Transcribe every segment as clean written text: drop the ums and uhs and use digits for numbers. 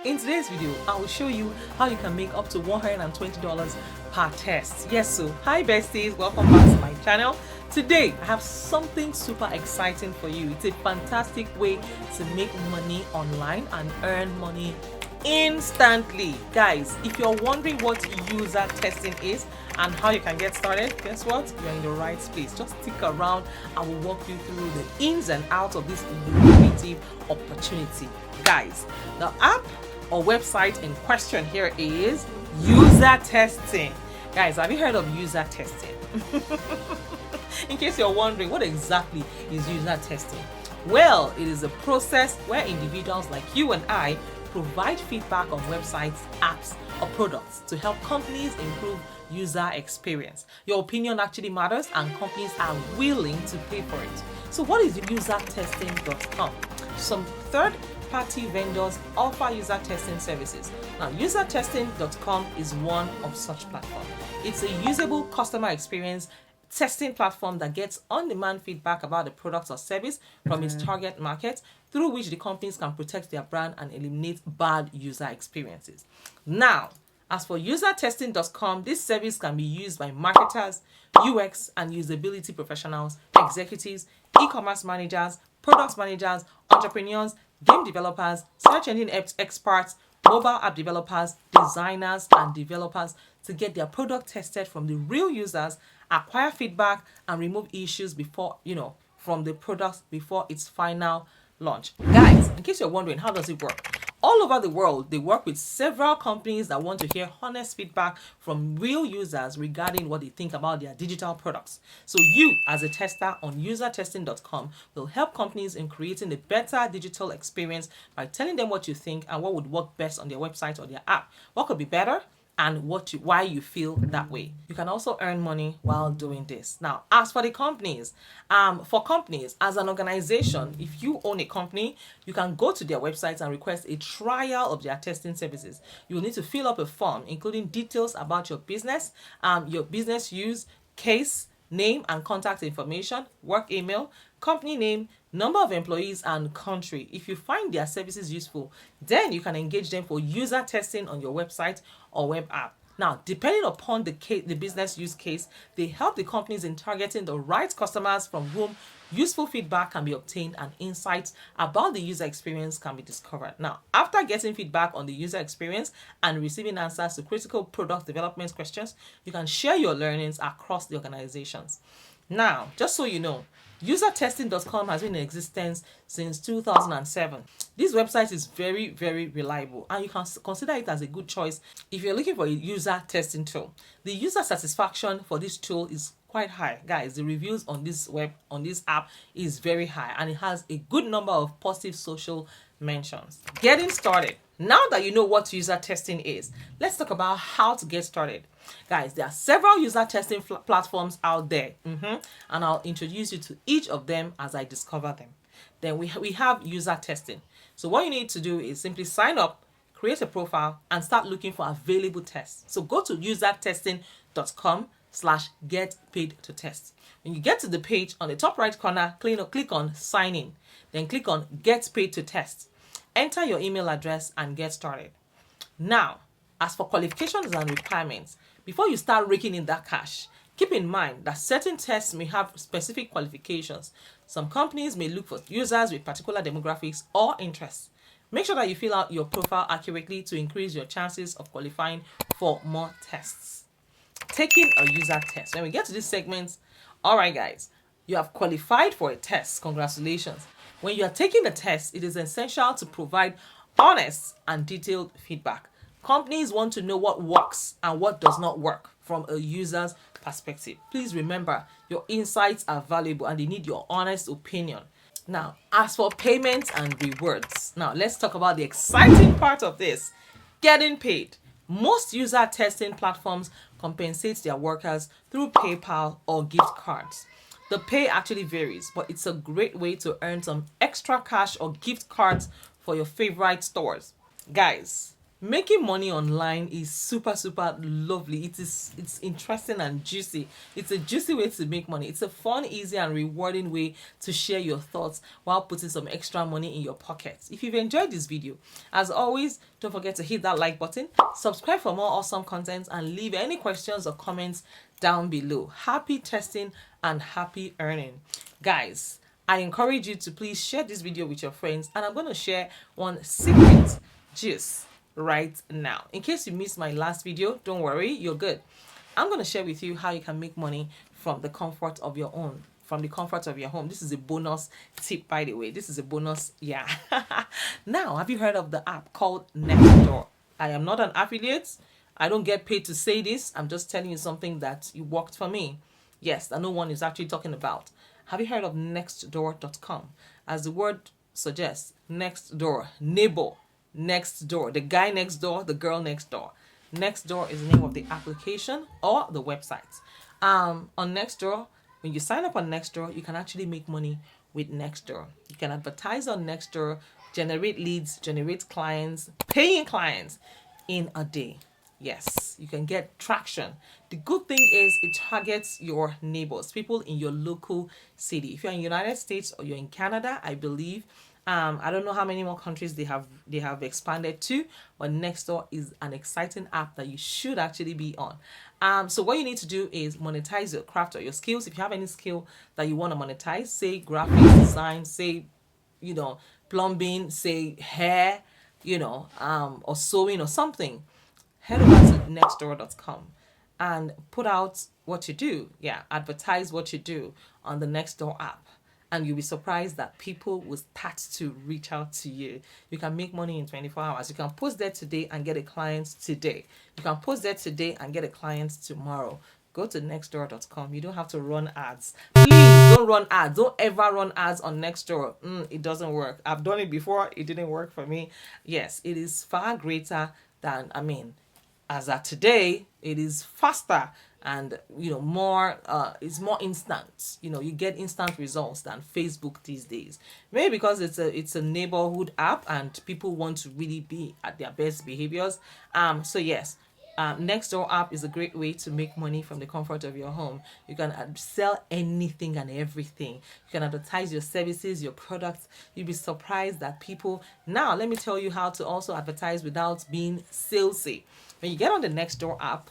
In today's video, I will show you how you can make up to $120 per test. Yes, so hi besties, welcome back to my channel. Today, I have something super exciting for you. It's a fantastic way to make money online and earn money instantly. Guys, if you're wondering what user testing is and how you can get started, guess what? You're in the right place. Just stick around. I will walk you through the ins and outs of this innovative opportunity. Guys, the app or website in question here is user testing. Guys, have you heard of user testing? In case you're wondering, what exactly is user testing? Well, it is a process where individuals like you and I provide feedback on websites, apps, or products to help companies improve user experience. Your opinion actually matters and companies are willing to pay for it. So what is usertesting.com? Some third-party vendors offer user testing services. Now, usertesting.com is one of such platforms. It's a usable customer experience testing platform that gets on-demand feedback about the product or service from its target market, through which the companies can protect their brand and eliminate bad user experiences. Now, as for usertesting.com, this service can be used by marketers, UX and usability professionals, executives, e-commerce managers, product managers, entrepreneurs, game developers, search engine experts, mobile app developers, designers, and developers to get their product tested from the real users, acquire feedback, and remove issues before, from the product before its final launch. Guys, in case you're wondering, how does it work? All over the world, they work with several companies that want to hear honest feedback from real users regarding what they think about their digital products. So you, as a tester on usertesting.com, will help companies in creating a better digital experience by telling them what you think and what would work best on their website or their app. What could be better? And why you feel that way. You can also earn money while doing this. Now, as for the companies, as an organization, if you own a company, you can go to their website and request a trial of their testing services. You will need to fill up a form, including details about your business use, case, name and contact information, work email, company name, number of employees, and country. If you find their services useful, then you can engage them for user testing on your website or web app. Now, depending upon the business use case, they help the companies in targeting the right customers from whom useful feedback can be obtained and insights about the user experience can be discovered. Now, after getting feedback on the user experience and receiving answers to critical product development questions, you can share your learnings across the organizations. Now, just so you know, usertesting.com has been in existence since 2007. This website is very, very reliable, and you can consider it as a good choice if you're looking for a user testing tool. The user satisfaction for this tool is quite high. Guys, the reviews on this app is very high, and it has a good number of positive social mentions. Getting started. Now that you know what user testing is, let's talk about how to get started. Guys, there are several user testing platforms out there, and I'll introduce you to each of them as I discover them. Then we have user testing. So what you need to do is simply sign up, create a profile, and start looking for available tests. So go to usertesting.com/get paid to test. When you get to the page, on the top right corner, click on sign in. Then click on get paid to test. Enter your email address and get started. Now, as for qualifications and requirements, before you start raking in that cash, keep in mind that certain tests may have specific qualifications. Some companies may look for users with particular demographics or interests. Make sure that you fill out your profile accurately to increase your chances of qualifying for more tests. Taking a user test. When we get to this segment, all right, guys, you have qualified for a test. Congratulations. When you are taking the test, it is essential to provide honest and detailed feedback. Companies want to know what works and what does not work from a user's perspective. Please remember, your insights are valuable and they need your honest opinion. Now, as for payments and rewards, now let's talk about the exciting part of this, getting paid. Most user testing platforms compensate their workers through PayPal or gift cards. The pay actually varies, but it's a great way to earn some extra cash or gift cards for your favorite stores. Guys, Making money online is super lovely. It's interesting and juicy. It's a juicy way to make money. It's a fun, easy and rewarding way to share your thoughts while putting some extra money in your pockets. If you've enjoyed this video, as always, don't forget to hit that like button, subscribe for more awesome content, and leave any questions or comments down below. Happy testing and happy earning. Guys, I encourage you to please share this video with your friends, and I'm going to share one secret juice right now. In case you missed my last video, don't worry, you're good. I'm going to share with you how you can make money from the comfort of your own, from the comfort of your home. This is a bonus tip, by the way. This is a bonus, yeah. Now, have you heard of the app called Nextdoor? I am not an affiliate. I don't get paid to say this. I'm just telling you something that worked for me. Yes, that no one is actually talking about. Have you heard of nextdoor.com? As the word suggests, next door, neighbor, next door, the guy next door, the girl next door. Nextdoor is the name of the application or the website. On Nextdoor, when you sign up on Nextdoor, you can actually make money with Nextdoor. You can advertise on Nextdoor, generate leads, generate clients, paying clients in a day. Yes, you can get traction. The good thing is it targets your neighbors, people in your local city. If you're in the United States or you're in Canada, I believe, I don't know how many more countries they have expanded to, but Nextdoor is an exciting app that you should actually be on. So what you need to do is monetize your craft or your skills. If you have any skill that you want to monetize, say graphics design, say, plumbing, say hair, or sewing or something, head over to nextdoor.com and put out what you do. Yeah, advertise what you do on the Nextdoor app. And you'll be surprised that people will start to reach out to you. You can make money in 24 hours. You can post there today and get a client today. You can post there today and get a client tomorrow. Go to nextdoor.com. You don't have to run ads. Please don't run ads. Don't ever run ads on Nextdoor. It doesn't work. I've done it before. It didn't work for me. Yes, it is far greater than, as at today, it is faster and more it's more instant. You get instant results than Facebook these days, maybe because it's a neighborhood app and people want to really be at their best behaviors. So yes, Nextdoor app is a great way to make money from the comfort of your home. You can sell anything and everything. You can advertise your services, your products. You'll be surprised that people... Now, let me tell you how to also advertise without being salesy. When you get on the Nextdoor app,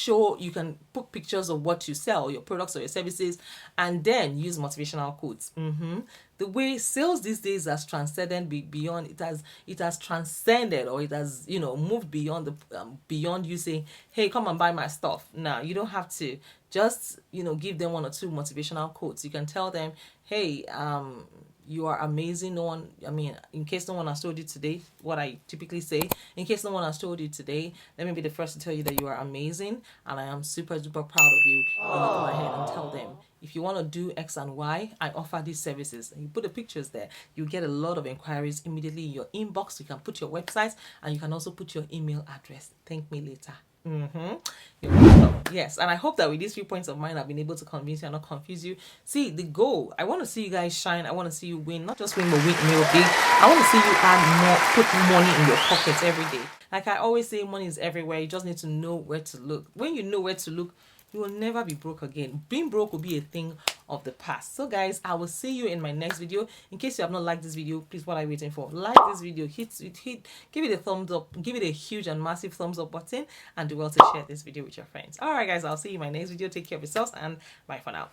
you can put pictures of what you sell, your products or your services, and then use motivational quotes. The way sales these days has transcended beyond, it has transcended, or it has moved beyond beyond you saying, hey, come and buy my stuff. Now you don't have to just give them one or two motivational quotes. You can tell them, hey, you are amazing. In case no one has told you today, what I typically say, in case no one has told you today, let me be the first to tell you that you are amazing and I am super duper proud of you. Then you go ahead and tell them, if you want to do X and Y, I offer these services. And you put the pictures there. You get a lot of inquiries immediately in your inbox. You can put your website and you can also put your email address. Thank me later. You're welcome. Yes, and I hope that with these few points of mine, I've been able to convince you and not confuse you. See, the goal, I want to see you guys shine. I want to see you win, not just win, but win real big. I want to see you add more, put money in your pockets every day. Like I always say, money is everywhere. You just need to know where to look. When you know where to look, you will never be broke again. Being broke will be a thing of the past. So guys, I will see you in my next video. In case you have not liked this video, please, what are you waiting for? Like this video, give it a thumbs up, give it a huge and massive thumbs up button, and do well to share this video with your friends. All right guys, I'll see you in my next video. Take care of yourselves and bye for now.